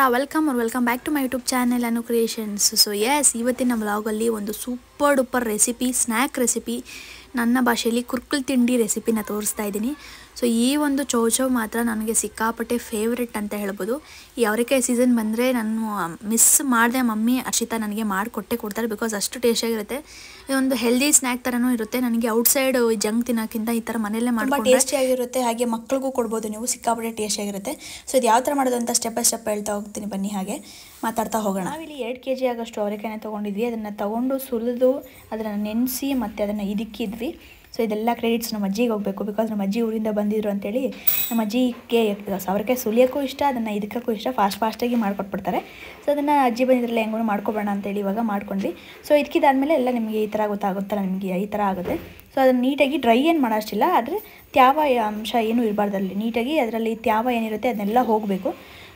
ನಮಸ್ಕಾರ welcome back to my YouTube channel Anu creations. So yes, ಇವತ್ತಿನ ವ್ಲಾಗಲ್ಲಿ ಒಂದು super duper recipe, snack recipe, ನನ್ನ ಭಾಷೆಯಲ್ಲಿ ಕುರ್ಕುಲ್ ತಿಂಡಿ ರೆಸಿಪಿನ ತೋರಿಸ್ತಾ ಇದ್ದೀನಿ. ಸೊ ಈ ಒಂದು ಚೌಚೌ ಮಾತ್ರ ನನಗೆ ಸಿಕ್ಕಾಪಟ್ಟೆ ಫೇವ್ರೆಟ್ ಅಂತ ಹೇಳ್ಬೋದು. ಈ ಅವರೆಕಾಯಿ ಸೀಸನ್ ಬಂದರೆ ನಾನು ಮಿಸ್ ಮಾಡಿದೆ. ಮಮ್ಮಿ ಅರ್ಷಿತಾ ನನಗೆ ಮಾಡಿಕೊಟ್ಟೆ ಕೊಡ್ತಾರೆ, ಬಿಕಾಸ್ ಅಷ್ಟು ಟೇಸ್ಟಿಯಾಗಿರುತ್ತೆ. ಇದೊಂದು ಹೆಲ್ದಿ ಸ್ನ್ಯಾಕ್ ಥರನೂ ಇರುತ್ತೆ. ನನಗೆ ಔಟ್ಸೈಡ್ ಜಂಕ್ ತಿನ್ನೋಕ್ಕಿಂತ ಈ ಥರ ಮನೆಯಲ್ಲೇ ಮಾಡಿ ಟೇಸ್ಟಿಯಾಗಿರುತ್ತೆ. ಹಾಗೆ ಮಕ್ಕಳಿಗೂ ಕೊಡ್ಬೋದು ನೀವು, ಸಿಕ್ಕಾಪಟ್ಟೆ ಟೇಸ್ಟಿಯಾಗಿರುತ್ತೆ. ಸೊ ಇದು ಯಾವ ಥರ ಮಾಡೋದು ಅಂತ ಸ್ಟೆಪ್ ಬೈ ಸ್ಟೆಪ್ ಹೇಳ್ತಾ ಹೋಗ್ತೀನಿ, ಬನ್ನಿ ಹಾಗೆ ಮಾತಾಡ್ತಾ ಹೋಗೋಣ. ನಾವಿಲ್ಲಿ 2 kg ಆಗಷ್ಟು ಅವರೆಕಾಯಿನ ತೊಗೊಂಡಿದ್ವಿ. ಅದನ್ನು ತೊಗೊಂಡು ಸುಲಿದು ಅದನ್ನು ನೆನೆಸಿ ಮತ್ತು ಅದನ್ನು ಇದಕ್ಕಿದ್ವಿ. ಸೊ ಇದೆಲ್ಲ ಕ್ರೆಡಿಟ್ಸ್ ನಮ್ಮ ಅಜ್ಜಿಗೆ ಹೋಗಬೇಕು, ಬಿಕಾಸ್ ನಮ್ಮ ಅಜ್ಜಿ ಊರಿಂದ ಬಂದಿದ್ರು ಅಂತೇಳಿ. ನಮ್ಮ ಅಜ್ಜಿಗೆ ಅವರೆಕಾಯಿ ಸುಲಿಯೋಕ್ಕೂ ಇಷ್ಟ, ಅದನ್ನು ಇದಕ್ಕೂ ಇಷ್ಟ, ಫಾಸ್ಟಾಗಿ ಮಾಡಿಕೊಟ್ಬಿಡ್ತಾರೆ. ಸೊ ಅದನ್ನು ಅಜ್ಜಿ ಬಂದಿದ್ರಲ್ಲ ಹೆಂಗೂ ಮಾಡ್ಕೊಬೇಡ ಅಂತೇಳಿ ಇವಾಗ ಮಾಡ್ಕೊಂಡ್ವಿ. ಸೊ ಇದಕ್ಕಿದಾದಮೇಲೆ ಎಲ್ಲ ನಿಮಗೆ ಈ ಥರ ಗೊತ್ತಾಗುತ್ತಲ್ಲ, ನಿಮಗೆ ಈ ಥರ ಆಗುತ್ತೆ. ಸೊ ಅದನ್ನು ನೀಟಾಗಿ ಡ್ರೈ ಏನು ಮಾಡೋಷ್ಟಿಲ್ಲ, ಆದರೆ ತ್ಯಾವ ಅಂಶ ಏನೂ ಇರಬಾರ್ದಲ್ಲಿ. ನೀಟಾಗಿ ಅದರಲ್ಲಿ ತ್ಯಾವ ಏನಿರುತ್ತೆ ಅದನ್ನೆಲ್ಲ ಹೋಗಬೇಕು.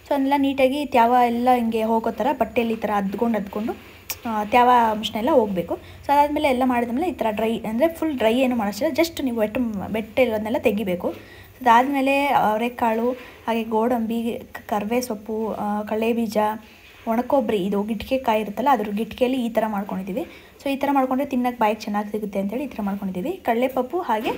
ಸೊ ಅದನ್ನೆಲ್ಲ ನೀಟಾಗಿ ತ್ಯಾವ ಎಲ್ಲ ಹಿಂಗೆ ಹೋಗೋ ಥರ ಬಟ್ಟೆಯಲ್ಲಿ ಈ ಥರ ಅದ್ಕೊಂಡು ತ್ಯಾವ ಅಂಶನೆಲ್ಲ ಹೋಗಬೇಕು. ಸೊ ಅದಾದಮೇಲೆ ಎಲ್ಲ ಮಾಡಿದ್ಮೇಲೆ ಈ ಥರ ಡ್ರೈ ಅಂದರೆ ಫುಲ್ ಡ್ರೈ ಏನು ಮಾಡೋಷ್ಟಿಲ್ಲ, ಜಸ್ಟ್ ನೀವು ಬೆಟ್ಟ ಇರೋದನ್ನೆಲ್ಲ ತೆಗಿಬೇಕು. ಸೊ ಅದಾದಮೇಲೆ ಅವರೆಕಾಳು, ಹಾಗೆ ಗೋಡಂಬಿ, ಕರಿಬೇವು ಸೊಪ್ಪು, ಕಡಲೆಬೀಜ, ಒಣಕೊಬ್ಬರಿ, ಇದು ಗಿಟ್ಕೆ ಕಾಯಿ ಇರುತ್ತಲ್ಲ ಅದ್ರ ಗಿಟ್ಕೆಯಲ್ಲಿ ಈ ಥರ ಮಾಡ್ಕೊಂಡಿದ್ದೀವಿ. ಸೊ ಈ ಥರ ಮಾಡ್ಕೊಂಡ್ರೆ ತಿನ್ನಕ್ಕೆ ಬಾಯಿಗೆ ಚೆನ್ನಾಗಿ ಸಿಗುತ್ತೆ ಅಂತೇಳಿ ಈ ಥರ ಮಾಡ್ಕೊಂಡಿದ್ದೀವಿ. ಕಡಲೆಪಪ್ಪು ಹಾಗೆ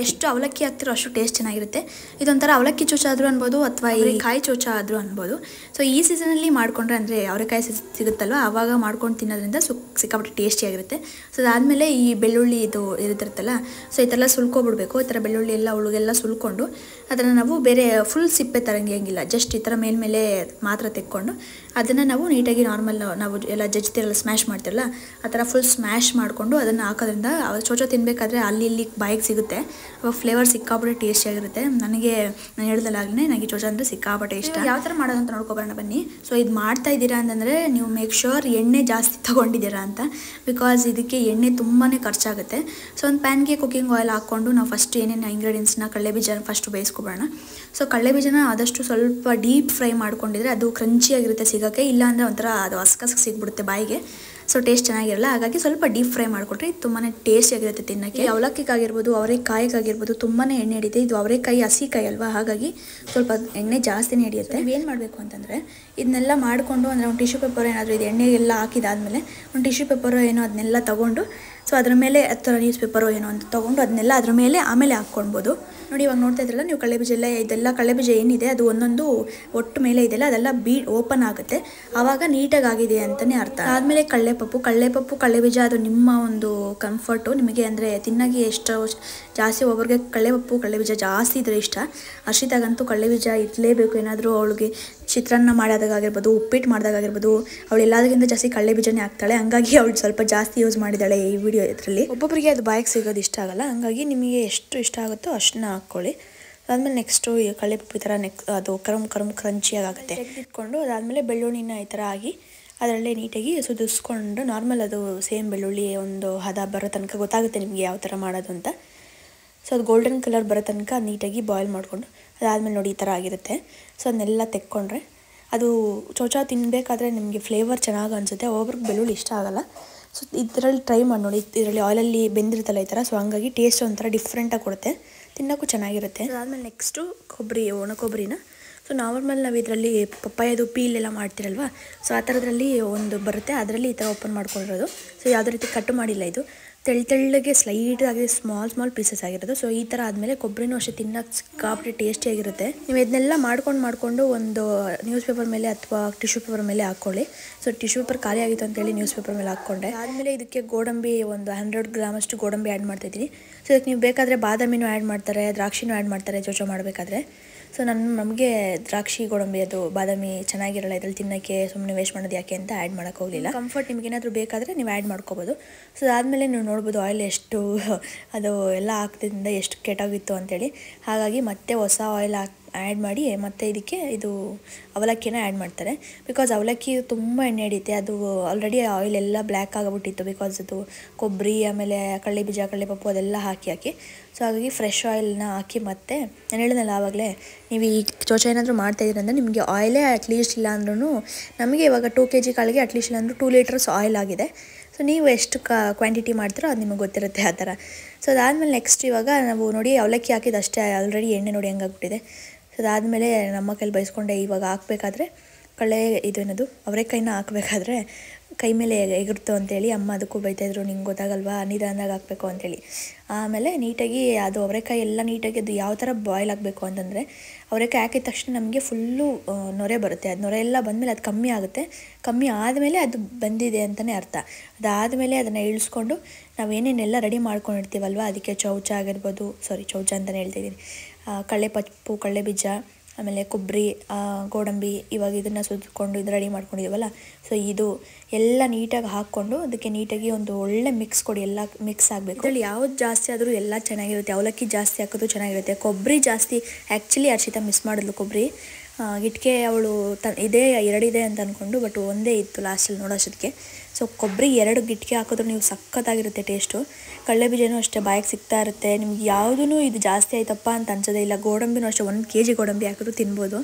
ಎಷ್ಟು ಅವಲಕ್ಕಿ ಹಾಕ್ತಿರೋ ಅಷ್ಟು ಟೇಸ್ಟ್ ಚೆನ್ನಾಗಿರುತ್ತೆ. ಇದೊಂಥರ ಅವಲಕ್ಕಿ ಚೋಚ ಆದರೂ ಅನ್ಬೋದು, ಅಥವಾ ಈ ಕಾಯಿ ಚೋಚ ಆದರೂ ಅನ್ಬೋದು. ಸೊ ಈ ಸೀಸನಲ್ಲಿ ಮಾಡಿಕೊಂಡ್ರೆ, ಅಂದರೆ ಅವರೆಕಾಯಿ ಸಿಗುತ್ತಲ್ವ ಆವಾಗ ಮಾಡ್ಕೊಂಡು ತಿನ್ನೋದ್ರಿಂದ ಸಿಕ್ಕಾಪಟ್ಟೆ ಟೇಸ್ಟಿಯಾಗಿರುತ್ತೆ. ಸೊ ಅದಾದಮೇಲೆ ಈ ಬೆಳ್ಳುಳ್ಳಿ ಇದು ಇರುತ್ತಿರುತ್ತಲ್ಲ, ಸೊ ಈ ಥರ ಸುಲ್ಕೊಬಿಡ್ಬೇಕು. ಈ ಥರ ಬೆಳ್ಳುಳ್ಳಿ ಎಲ್ಲ ಉಳುಗೆಲ್ಲ ಸುಲ್ಕೊಂಡು ಅದನ್ನು ನಾವು ಬೇರೆ ಫುಲ್ ಸಿಪ್ಪೆ ತರಂಗಿಲ್ಲ, ಜಸ್ಟ್ ಈ ಥರ ಮೇಲ್ಮೇಲೆ ಮಾತ್ರ ತೆಕ್ಕೊಂಡು ಅದನ್ನು ನಾವು ನೀಟಾಗಿ ನಾರ್ಮಲ್ ನಾವು ಎಲ್ಲ ಜಜ್ತಿರಲ್ಲ, ಸ್ಮ್ಯಾಶ್ ಮಾಡ್ತಿರಲ್ಲ ಆ ಥರ ಫುಲ್ ಸ್ಮ್ಯಾಶ್ ಮಾಡಿಕೊಂಡು ಅದನ್ನು ಹಾಕೋದ್ರಿಂದ ಚೋಚೋ ತಿನ್ನಬೇಕಾದ್ರೆ ಅಲ್ಲಿ ಬಾಯಿಗೆ ಸಿಗುತ್ತೆ. ಅವಾಗ ಫ್ಲೇವರ್ ಸಿಕ್ಕಾಪಟ್ಟೆ ಟೇಸ್ಟಿಯಾಗಿರುತ್ತೆ. ನಾನು ಹೇಳ್ದಲ್ಲಾಗಲೇ ನನಗೆ ಚೋಚೋ ಅಂದರೆ ಸಿಕ್ಕಾಪಟ್ಟೆ ಇಷ್ಟ. ಯಾವ ಥರ ಮಾಡೋದು ಅಂತ ನೋಡ್ಕೊಬರೋಣ ಬನ್ನಿ. ಸೊ ಇದು ಮಾಡ್ತಾ ಇದ್ದೀರಾ ಅಂತಂದರೆ ನೀವು ಮೇಕ್ ಶ್ಯೂರ್ ಎಣ್ಣೆ ಜಾಸ್ತಿ ತೊಗೊಂಡಿದ್ದೀರಾ ಅಂತ, ಬಿಕಾಸ್ ಇದಕ್ಕೆ ಎಣ್ಣೆ ತುಂಬಾ ಖರ್ಚಾಗುತ್ತೆ. ಸೊ ಒಂದು ಪ್ಯಾನ್ಗೆ ಕುಕ್ಕಿಂಗ್ ಆಯಿಲ್ ಹಾಕ್ಕೊಂಡು ನಾವು ಫಸ್ಟ್ ಏನೇನು ಇಂಗ್ರೀಡಿಯೆಂಟ್ಸ್ನ ಕಡಲೆಬೀಜನ ಫಸ್ಟ್ ಬೇಯಿಸ್ಕೊಬೋಣ. ಸೊ ಕಡಲೆಬೀಜನ ಆದಷ್ಟು ಸ್ವಲ್ಪ ಡೀಪ್ ಫ್ರೈ ಮಾಡ್ಕೊಂಡಿದ್ರೆ ಅದು ಕ್ರಂಚಿಯಾಗಿರುತ್ತೆ ಸಿಗೋಕ್ಕೆ, ಇಲ್ಲಾಂದರೆ ಒಂಥರ ಅದು ಹಸ್ಕಸ್ಗೆ ಸಿಗ್ಬಿಡುತ್ತೆ ಬಾಯಿಗೆ. ಸೊ ಟೇಸ್ಟ್ ಚೆನ್ನಾಗಿರಲ್ಲ. ಹಾಗಾಗಿ ಸ್ವಲ್ಪ ಡೀಪ್ ಫ್ರೈ ಮಾಡಿಕೊಟ್ರೆ ತುಂಬಾ ಟೇಸ್ಟಿಯಾಗಿರುತ್ತೆ ತಿನ್ನೋಕ್ಕೆ. ಅವಲಕ್ಕಿಗಾಗಿರ್ಬೋದು, ಅವರೆಕಾಯಿಗಾಗಿರ್ಬೋದು ತುಂಬಾ ಎಣ್ಣೆ ಹಿಡಿಯುತ್ತೆ. ಇದು ಅವರೆಕಾಯಿ ಹಸಿಕಾಯಿ ಅಲ್ವಾ, ಹಾಗಾಗಿ ಸ್ವಲ್ಪ ಎಣ್ಣೆ ಜಾಸ್ತಿನೇ ಹಿಡಿಯುತ್ತೆ. ಏನು ಮಾಡಬೇಕು ಅಂತಂದರೆ ಇದನ್ನೆಲ್ಲ ಮಾಡಿಕೊಂಡು, ಅಂದರೆ ಒಂದು ಟಿಶ್ಯೂ ಪೇಪರ್ ಏನಾದರೂ ಇದು ಎಣ್ಣೆ ಎಲ್ಲ ಹಾಕಿದಾದ್ಮೇಲೆ ಒಂದು ಟಿಶ್ಯೂ ಪೇಪರು ಏನೋ ಅದನ್ನೆಲ್ಲ ತೊಗೊಂಡು, ಸೊ ಅದ್ರ ಮೇಲೆ ಅಥವಾ ನ್ಯೂಸ್ ಪೇಪರು ಏನೋ ಅಂತ ತೊಗೊಂಡು ಅದನ್ನೆಲ್ಲ ಅದ್ರ ಮೇಲೆ ಆಮೇಲೆ ಹಾಕ್ಕೊಳ್ಬೋದು. ನೋಡಿ ಇವಾಗ ನೋಡ್ತಾ ಇದ್ರಲ್ಲ ನೀವು, ಕಡಲೆಬೀಜ ಎಲ್ಲ ಇದೆಲ್ಲ ಕಡಲೆಬೀಜ ಏನಿದೆ ಅದು ಒಂದೊಂದು ಒಟ್ಟು ಮೇಲೆ ಇದೆಲ್ಲ ಅದೆಲ್ಲ ಓಪನ್ ಆಗುತ್ತೆ, ಆವಾಗ ನೀಟಾಗಿ ಆಗಿದೆ ಅಂತಲೇ ಅರ್ಥ. ಆದಮೇಲೆ ಕಡಲೆಪಪ್ಪು ಕಡಲೆಬೀಜ ಅದು ನಿಮ್ಮ ಒಂದು ಕಂಫರ್ಟು, ನಿಮಗೆ ಅಂದರೆ ತಿನ್ನಾಗಿ ಎಷ್ಟು ಜಾಸ್ತಿ ಒಬ್ಬರಿಗೆ ಕಡಲೆಬೀಜ ಜಾಸ್ತಿ ಇದ್ರೆ ಇಷ್ಟ. ಅರ್ಷಿತಾಗಂತೂ ಕಡಲೆಬೀಜ ಇರಲೇಬೇಕು. ಏನಾದರೂ ಅವಳಿಗೆ ಚಿತ್ರಾನ್ನ ಮಾಡೋದಾಗಿರ್ಬೋದು, ಉಪ್ಪಿಟ್ಟು ಮಾಡಿದಾಗಿರ್ಬೋದು, ಅವಳು ಎಲ್ಲದಕ್ಕಿಂತ ಜಾಸ್ತಿ ಕಡಲೆಬೀಜನೇ ಹಾಕ್ತಾಳೆ. ಹಂಗಾಗಿ ಅವಳು ಸ್ವಲ್ಪ ಜಾಸ್ತಿ ಯೂಸ್ ಮಾಡಿದ್ದಾಳೆ ಈ ವಿಡಿಯೋ ಇದರಲ್ಲಿ. ಒಬ್ಬೊಬ್ಬರಿಗೆ ಅದು ಬಾಯಿಗೆ ಸಿಗೋದು ಇಷ್ಟ ಆಗಲ್ಲ, ಹಂಗಾಗಿ ನಿಮಗೆ ಎಷ್ಟು ಇಷ್ಟ ಆಗುತ್ತೋ ಅಷ್ಟನ್ನ ಹಾಕ್ಕೊಳ್ಳಿ. ಅದಾದಮೇಲೆ ನೆಕ್ಸ್ಟು ಈ ಕಡಲೆಪಪ್ಪು ಈ ಥರ ಅದು ಕರಮ್ ಕ್ರಂಚಿಯಾಗಿ ಆಗುತ್ತೆ. ತೆಗೆದಿಟ್ಕೊಂಡು ಅದಾದಮೇಲೆ ಬೆಳ್ಳುಳ್ಳಿನ ಈ ಥರ ಆಗಿ ಅದರಲ್ಲೇ ನೀಟಾಗಿ ಸುದಿಸ್ಕೊಂಡು, ನಾರ್ಮಲ್ ಅದು ಸೇಮ್ ಬೆಳ್ಳುಳ್ಳಿ ಒಂದು ಹದ ಬರೋ ತನಕ ಗೊತ್ತಾಗುತ್ತೆ ನಿಮಗೆ ಯಾವ ಥರ ಮಾಡೋದು ಅಂತ. ಸೊ ಅದು ಗೋಲ್ಡನ್ ಕಲರ್ ಬರೋ ತನಕ ನೀಟಾಗಿ ಬಾಯ್ಲ್ ಮಾಡಿಕೊಂಡು ಅದಾದಮೇಲೆ ನೋಡಿ ಈ ಥರ ಆಗಿರುತ್ತೆ. ಸೊ ಅದನ್ನೆಲ್ಲ ತೆಕ್ಕೊಂಡ್ರೆ ಅದು ಚೌಚೌ ತಿನ್ನಬೇಕಾದ್ರೆ ನಿಮಗೆ ಫ್ಲೇವರ್ ಚೆನ್ನಾಗಿ ಅನಿಸುತ್ತೆ. ಒಬ್ಬರಿಗೆ ಬೆಳ್ಳುಳ್ಳಿ ಇಷ್ಟ ಆಗೋಲ್ಲ. ಸೊ ಇದರಲ್ಲಿ ಟ್ರೈ ಮಾಡಿ ನೋಡಿ, ಇದರಲ್ಲಿ ಆಯಿಲಲ್ಲಿ ಬೆಂದಿರುತ್ತಲ್ಲ ಈ ಥರ. ಸೊ ಹಂಗಾಗಿ ಟೇಸ್ಟ್ ಒಂಥರ ಡಿಫ್ರೆಂಟಾಗಿ ಕೊಡುತ್ತೆ, ತಿನ್ನೋಕ್ಕೂ ಚೆನ್ನಾಗಿರುತ್ತೆ. ಅದಾದಮೇಲೆ ನೆಕ್ಸ್ಟು ಒಣ ಕೊಬ್ಬರಿನ, ಸೊ ನಾರ್ಮಲ್ ನಾವು ಇದರಲ್ಲಿ ಪಪ್ಪಾಯದು ಪೀಲೆಲ್ಲ ಮಾಡ್ತಿರಲ್ವ, ಸೊ ಆ ಥರದ್ರಲ್ಲಿ ಒಂದು ಬರುತ್ತೆ, ಅದರಲ್ಲಿ ಈ ಥರ ಓಪನ್ ಮಾಡ್ಕೊಂಡಿರೋದು. ಸೊ ಯಾವುದೇ ರೀತಿ ಕಟ್ಟು ಮಾಡಿಲ್ಲ, ಇದು ತೆಳ್ಳಗೆ ಸ್ಲೈಟ್ ಆಗಿ ಸ್ಮಾಲ್ ಪೀಸಸ್ ಆಗಿರೋದು. ಸೊ ಈ ಥರ ಆದಮೇಲೆ ಕೊಬ್ಬರಿನೂ ಅಷ್ಟೇ ತಿನ್ನೋಕ್ಕೆ ಸಿಕ್ಕಾಪಟ್ಟೆ ಟೇಸ್ಟಿಯಾಗಿರುತ್ತೆ. ನೀವು ಇದನ್ನೆಲ್ಲ ಮಾಡ್ಕೊಂಡು ಒಂದು ನ್ಯೂಸ್ ಪೇಪರ್ ಮೇಲೆ ಅಥವಾ ಟಿಶ್ಯೂ ಪೇಪರ್ ಮೇಲೆ ಹಾಕ್ಕೊಳ್ಳಿ. ಸೊ ಟಿಶ್ಯೂ ಪೇಪರ್ ಖಾಲಿ ಆಗಿತ್ತು ಅಂತೇಳಿ ನ್ಯೂಸ್ ಪೇಪರ್ ಮೇಲೆ ಹಾಕ್ಕೊಂಡೆ. ಆದಮೇಲೆ ಇದಕ್ಕೆ ಗೋಡಂಬಿ ಒಂದು 100 ಗ್ರಾಮಷ್ಟು ಗೋಡಂಬಿ ಆ್ಯಡ್ ಮಾಡ್ತಾಯಿದ್ದೀನಿ. ಸೊ ಇದಕ್ಕೆ ನೀವು ಬೇಕಾದರೆ ಬಾದಾಮಿನೂ ಆ್ಯಡ್ ಮಾಡ್ತಾರೆ, ದ್ರಾಕ್ಷಿನೂ ಆ್ಯಡ್ ಮಾಡ್ತಾರೆ ಚೌಚೌ ಮಾಡಬೇಕಾದ್ರೆ. ಸೊ ನಮಗೆ ದ್ರಾಕ್ಷಿ ಗೋಡಂಬಿ ಅದು ಬಾದಾಮಿ ಚೆನ್ನಾಗಿರಲ್ಲ ಇದ್ರಲ್ಲಿ ತಿನ್ನೋಕ್ಕೆ, ಸುಮ್ಮನೆ ವೇಸ್ಟ್ ಮಾಡೋದು ಯಾಕೆ ಅಂತ ಆ್ಯಡ್ ಮಾಡೋಕ್ಕೆ ಹೋಗಲಿಲ್ಲ. ಕಂಫರ್ಟ್ ನಿಮಗೇನಾದರೂ ಬೇಕಾದರೆ ನೀವು ಆ್ಯಡ್ ಮಾಡ್ಕೋಬೋದು. ಸೊ ಅದಾದಮೇಲೆ ನೀವು ನೋಡ್ಬೋದು ಆಯಿಲ್ ಎಷ್ಟು ಅದು ಎಲ್ಲ ಹಾಕ್ತಿದ್ರಿಂದ ಎಷ್ಟು ಕೆಟ್ಟೋಗಿತ್ತು ಅಂತೇಳಿ. ಹಾಗಾಗಿ ಮತ್ತೆ ಹೊಸ ಆಯಿಲ್ ಆ್ಯಡ್ ಮಾಡಿ ಮತ್ತೆ ಇದಕ್ಕೆ ಇದು ಅವಲಕ್ಕಿನ ಆ್ಯಡ್ ಮಾಡ್ತಾರೆ, ಬಿಕಾಸ್ ಅವಲಕ್ಕಿ ತುಂಬ ಎಣ್ಣೆ ಹಿಡಿಯುತ್ತೆ. ಅದು ಆಲ್ರೆಡಿ ಆಯಿಲ್ ಎಲ್ಲ ಬ್ಲ್ಯಾಕ್ ಆಗಿಬಿಟ್ಟಿತ್ತು, ಬಿಕಾಸ್ ಅದು ಕೊಬ್ಬರಿ ಆಮೇಲೆ ಕಡಲೆಬೀಜ ಕಡಲೆಪಪ್ಪು ಅದೆಲ್ಲ ಹಾಕಿ. ಸೊ ಹಾಗಾಗಿ ಫ್ರೆಶ್ ಆಯಿಲ್ನ ಹಾಕಿ ಮತ್ತೆ ನಾನು ಹೇಳಿದ್ನಲ್ಲ ಆವಾಗಲೇ, ನೀವು ಈ ಚೌಚೌ ಏನಾದರೂ ಮಾಡ್ತಾಯಿದ್ದೀರ ಅಂದರೆ ನಿಮಗೆ ಆಯಿಲೇ ಅಟ್ಲೀಸ್ಟ್ ಇಲ್ಲ ಅಂದ್ರೂ, ನಮಗೆ ಇವಾಗ 2 kg ಕಾಳಿಗೆ ಅಟ್ಲೀಸ್ಟ್ ಇಲ್ಲ ಅಂದರೂ 2 ಲೀಟರ್ಸ್ ಆಯಿಲ್ ಆಗಿದೆ. ಸೊ ನೀವು ಎಷ್ಟು ಕ್ವಾಂಟಿಟಿ ಮಾಡ್ತೀರೋ ಅದು ನಿಮಗೆ ಗೊತ್ತಿರುತ್ತೆ ಆ ಥರ. ಸೊ ಅದಾದಮೇಲೆ ನೆಕ್ಸ್ಟ್ ಇವಾಗ ನಾವು ನೋಡಿ ಅವಲಕ್ಕಿ ಹಾಕಿದ್ದು ಅಷ್ಟೇ, ಆಲ್ರೆಡಿ ಎಣ್ಣೆ ನೋಡಿ ಹೆಂಗಾಗ್ಬಿಟ್ಟಿದೆ. ಸೊ ಅದಾದಮೇಲೆ ನಮ್ಮ ಕೈಲಿ ಬಯಸ್ಕೊಂಡೆ. ಇವಾಗ ಹಾಕಬೇಕಾದ್ರೆ ಕಳೆ ಇದೇನದು ಅವರೆಕಾಯಿನ ಹಾಕಬೇಕಾದ್ರೆ ಕೈ ಮೇಲೆ ಎಗುರ್ತು ಅಂತೇಳಿ ಅಮ್ಮ ಅದಕ್ಕೂ ಬೈತಾಯಿದ್ರು, ನಿಂಗೆ ಗೊತ್ತಾಗಲ್ವಾ ನಿಧಾನದಾಗ ಹಾಕಬೇಕು ಅಂತೇಳಿ. ಆಮೇಲೆ ನೀಟಾಗಿ ಅದು ಅವರೆಕಾಯಿ ಎಲ್ಲ ನೀಟಾಗಿ ಅದು ಯಾವ ಥರ ಬಾಯ್ಲ್ ಆಗಬೇಕು ಅಂತಂದರೆ, ಅವರೆಕಾಯಿ ಹಾಕಿದ ತಕ್ಷಣ ನಮಗೆ ಫುಲ್ಲು ನೊರೆ ಬರುತ್ತೆ. ಅದು ನೊರೆ ಎಲ್ಲ ಬಂದಮೇಲೆ ಅದು ಕಮ್ಮಿ ಆಗುತ್ತೆ. ಕಮ್ಮಿ ಆದಮೇಲೆ ಅದು ಬಂದಿದೆ ಅಂತಲೇ ಅರ್ಥ. ಅದಾದಮೇಲೆ ಅದನ್ನು ಇಳಿಸ್ಕೊಂಡು ನಾವೇನೇನೆಲ್ಲ ರೆಡಿ ಮಾಡ್ಕೊಂಡಿರ್ತೀವಲ್ವ, ಅದಕ್ಕೆ ಚೌಚ ಆಗಿರ್ಬೋದು, ಚೌಚ ಅಂತಲೇ ಹೇಳ್ತಾಯಿದ್ದೀನಿ, ಕಡಲೆಪಪ್ಪು, ಕಡಲೆಬೀಜ, ಆಮೇಲೆ ಕೊಬ್ಬರಿ, ಗೋಡಂಬಿ, ಇವಾಗ ಇದನ್ನು ಸುತ್ಕೊಂಡು ಇದು ರೆಡಿ ಮಾಡ್ಕೊಂಡಿದ್ದೀವಲ್ಲ, ಸೊ ಇದು ಎಲ್ಲ ನೀಟಾಗಿ ಹಾಕ್ಕೊಂಡು ಅದಕ್ಕೆ ನೀಟಾಗಿ ಒಂದು ಒಳ್ಳೆ ಮಿಕ್ಸ್ ಕೊಡಿ. ಎಲ್ಲ ಮಿಕ್ಸ್ ಆಗಬೇಕು. ಇದರಲ್ಲಿ ಯಾವ್ದು ಜಾಸ್ತಿ ಆದರೂ ಎಲ್ಲ ಚೆನ್ನಾಗಿರುತ್ತೆ. ಅವಲಕ್ಕಿ ಜಾಸ್ತಿ ಹಾಕೋದು ಚೆನ್ನಾಗಿರುತ್ತೆ. ಕೊಬ್ಬರಿ ಜಾಸ್ತಿ ಆ್ಯಕ್ಚುಲಿ ಹರ್ಷಿತಾ ಮಿಸ್ ಮಾಡಿದ್ಲು ಕೊಬ್ಬರಿ. ಗಿಟ್ಕೆ ಅವಳು ಇದೇ 2 ಇದೆ ಅಂತ ಅಂದ್ಕೊಂಡು, ಬಟ್ ಒಂದೇ ಇತ್ತು ಲಾಸ್ಟಲ್ಲಿ ನೋಡೋಷ್ಟಕ್ಕೆ. ಸೊ ಕೊಬ್ಬರಿ 2 ಗಿಟ್ಕೆ ಹಾಕಿದ್ರು ನೀವು ಸಖತ್ತಾಗಿರುತ್ತೆ ಟೇಸ್ಟು. ಕಡಲೆಬೀಜನೂ ಅಷ್ಟೇ ಬಾಯಿಗೆ ಸಿಗ್ತಾ ಇರುತ್ತೆ. ನಿಮ್ಗೆ ಯಾವುದೂ ಇದು ಜಾಸ್ತಿ ಆಯ್ತಪ್ಪ ಅಂತ ಅನ್ಸೋದೇ ಇಲ್ಲ. ಗೋಡಂಬಿನೂ ಅಷ್ಟೇ 1 kg ಗೋಡಂಬಿ ಹಾಕಿದ್ರು ತಿನ್ಬೋದು.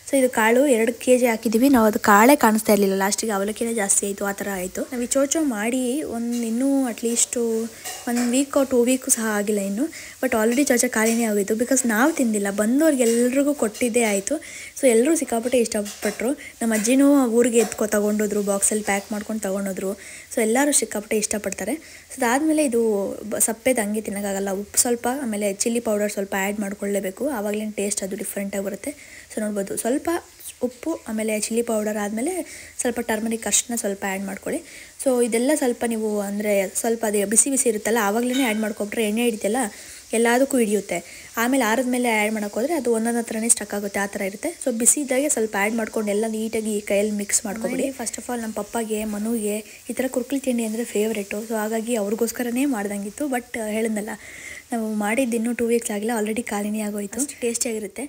ಸೊ ಇದು ಕಾಳು 2 kg ಹಾಕಿದ್ದೀವಿ ನಾವು. ಅದು ಕಾಳೇ ಕಾಣಿಸ್ತಾ ಇರಲಿಲ್ಲ, ಲಾಸ್ಟಿಗೆ ಅವಲಕ್ಕಿನೇ ಜಾಸ್ತಿ ಆಯಿತು, ಆ ಥರ ಆಯಿತು. ನಾವು ಈ ಚೋಚೋ ಮಾಡಿ ಇನ್ನೂ ಅಟ್ಲೀಸ್ಟು 1 ವೀಕ್ 2 ವೀಕು ಸಹ ಆಗಿಲ್ಲ ಇನ್ನು. ಬಟ್ ಆಲ್ರೆಡಿ ಚೋಚೋ ಖಾಲಿನೇ ಆಗೋಯಿತು. ಬಿಕಾಸ್ ನಾವು ತಿಂದಿಲ್ಲ, ಬಂದವ್ರಿಗೆಲ್ರಿಗೂ ಕೊಟ್ಟಿದ್ದೇ ಆಯಿತು. ಸೊ ಎಲ್ಲರೂ ಸಿಕ್ಕಾಪಟ್ಟೆ ಇಷ್ಟಪಟ್ಟರು. ನಮ್ಮ ಅಜ್ಜಿನೂ ಊರಿಗೆ ತಗೊಂಡೋದ್ರು, ಬಾಕ್ಸಲ್ಲಿ ಪ್ಯಾಕ್ ಮಾಡ್ಕೊಂಡು ತೊಗೊಂಡೋದ್ರು. ಸೊ ಎಲ್ಲರೂ ಸಿಕ್ಕಾಪಟ್ಟೆ ಇಷ್ಟಪಡ್ತಾರೆ. ಸೊ ಅದಾದಮೇಲೆ ಇದು ಸಪ್ಪೆದು ಹಂಗೆ ತಿನ್ನೋಕ್ಕಾಗಲ್ಲ. ಉಪ್ಪು ಸ್ವಲ್ಪ, ಆಮೇಲೆ ಚಿಲ್ಲಿ ಪೌಡರ್ ಸ್ವಲ್ಪ ಆ್ಯಡ್ ಮಾಡ್ಕೊಳ್ಳೇಬೇಕು. ಆವಾಗಲೇ ಟೇಸ್ಟ್ ಅದು ಡಿಫ್ರೆಂಟಾಗಿ ಬರುತ್ತೆ. ಸೊ ನೋಡ್ಬೋದು, ಸ್ವಲ್ಪ ಉಪ್ಪು ಆಮೇಲೆ ಚಿಲ್ಲಿ ಪೌಡರ್ ಆದಮೇಲೆ ಸ್ವಲ್ಪ ಟರ್ಮರಿಕ್ ಅಷ್ಟನ್ನ ಸ್ವಲ್ಪ ಆ್ಯಡ್ ಮಾಡ್ಕೊಳ್ಳಿ. ಸೊ ಇದೆಲ್ಲ ಸ್ವಲ್ಪ ನೀವು ಅಂದರೆ ಸ್ವಲ್ಪ ಅದೇ ಬಿಸಿ ಬಿಸಿ ಇರುತ್ತಲ್ಲ, ಆವಾಗಲೇ ಆ್ಯಡ್ ಮಾಡ್ಕೊಬಿಟ್ರೆ ಎಣ್ಣೆ ಹಿಡಿತಲ್ಲ ಎಲ್ಲದಕ್ಕೂ ಹಿಡಿಯುತ್ತೆ. ಆಮೇಲೆ ಆರಿದ್ಮೇಲೆ ಆ್ಯಡ್ ಮಾಡೋಕ್ಕೋದ್ರೆ ಅದು ಒಂದೊಂದು ಹತ್ರನೇ ಸ್ಟಕ್ ಆಗುತ್ತೆ, ಆ ಥರ ಇರುತ್ತೆ. ಸೊ ಬಿಸಿ ಇದ್ದಾಗೆ ಸ್ವಲ್ಪ ಆ್ಯಡ್ ಮಾಡ್ಕೊಂಡು ಎಲ್ಲ ನೀಟಾಗಿ ಕೈಯಲ್ಲಿ ಮಿಕ್ಸ್ ಮಾಡ್ಕೊಬಿಡಿ. ಫಸ್ಟ್ ಆಫ್ ಆಲ್ ನಮ್ಮ ಪಪ್ಪಗೆ, ಮನುಗೆ ಈ ಥರ ಕುರ್ಕುಲ್ ತಿಂಡಿ ಅಂದರೆ ಫೇವ್ರೇಟು. ಸೊ ಹಾಗಾಗಿ ಅವ್ರಿಗೋಸ್ಕರನೇ ಮಾಡ್ದಂಗಿತ್ತು. ಬಟ್ ಹೇಳಿದ್ನಲ್ಲ, ನಾವು ಮಾಡಿದ್ದು ಇನ್ನೂ 2 ವೀಕ್ಸ್ ಆಗಿಲ್ಲ, ಆಲ್ರೆಡಿ ಖಾಲಿನೇ ಆಗೋಯಿತು. ಟೇಸ್ಟಿಯಾಗಿರುತ್ತೆ.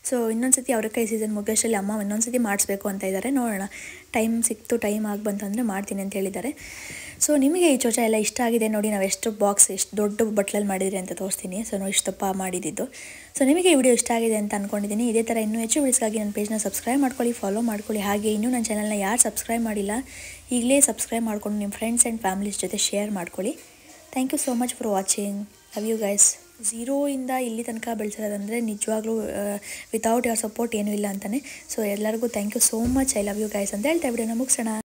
ಸೊ ಇನ್ನೊಂದ್ಸತಿ ಅವರೆಕಾಯಿ ಸೀಸನ್ ಮುಗಿಯೋಷ್ಟರಲ್ಲಿ ಅಮ್ಮ ಇನ್ನೊಂದ್ಸತಿ ಮಾಡಿಸ್ಬೇಕು ಅಂತ ಇದ್ದಾರೆ. ನೋಡೋಣ, ಟೈಮ್ ಸಿಕ್ತು, ಟೈಮ್ ಬಂತಂದರೆ ಮಾಡ್ತೀನಿ ಅಂತ ಹೇಳಿದ್ದಾರೆ. ಸೊ ನಿಮಗೆ ಈ ಚೋಚ ಎಲ್ಲ ಇಷ್ಟ ಆಗಿದೆ ನೋಡಿ. ನಾವು ಎಷ್ಟು ದೊಡ್ಡ ಬಟ್ಲಲ್ಲಿ ಮಾಡಿದ್ರಿ ಅಂತ ತೋರಿಸ್ತೀನಿ. ಸೊ ನಾವು ಇಷ್ಟಪ್ಪ ಮಾಡಿದ್ದು. ಸೊ ನಿಮಗೆ ಈ ವಿಡಿಯೋ ಇಷ್ಟ ಆಗಿದೆ ಅಂತ ಅಂದ್ಕೊಂಡಿದ್ದೀನಿ. ಇದೇ ಥರ ಇನ್ನೂ ಹೆಚ್ಚು ವಿಡಿಯೋಸ್ಗಾಗಿ ನನ್ನ ಪೇಜ್ನ ಸಬ್ಸ್ಕ್ರೈಬ್ ಮಾಡ್ಕೊಳ್ಳಿ, ಫಾಲೋ ಮಾಡ್ಕೊಳ್ಳಿ. ಹಾಗೆ ಇನ್ನೂ ನನ್ನ ಚಾನಲ್ನ ಯಾರು ಸಬ್ಸ್ಕ್ರೈಬ್ ಮಾಡಿಲ್ಲ, ಈಗಲೇ ಸಬ್ಸ್ಕ್ರೈಬ್ ಮಾಡ್ಕೊಂಡು ನಿಮ್ಮ ಫ್ರೆಂಡ್ಸ್ ಆ್ಯಂಡ್ ಫ್ಯಾಮಿಲೀಸ್ ಜೊತೆ ಶೇರ್ ಮಾಡ್ಕೊಳ್ಳಿ. Thank you so much for watching. Love you guys. 0 ಇಂದ ಇಲ್ಲಿ ತನಕ ಬೆಳೆಸಿರೋದಂದರೆ ನಿಜವಾಗ್ಲೂ ವಿತೌಟ್ ಯುವರ್ ಸಪೋರ್ಟ್ ಏನೂ ಇಲ್ಲ ಅಂತಲೇ. ಸೊ ಎಲ್ಲರಿಗೂ thank you so much. I love you guys ಅಂತ ಹೇಳ್ತಾ ವಿಡಿಯೋನ ಮುಗಿಸೋಣ.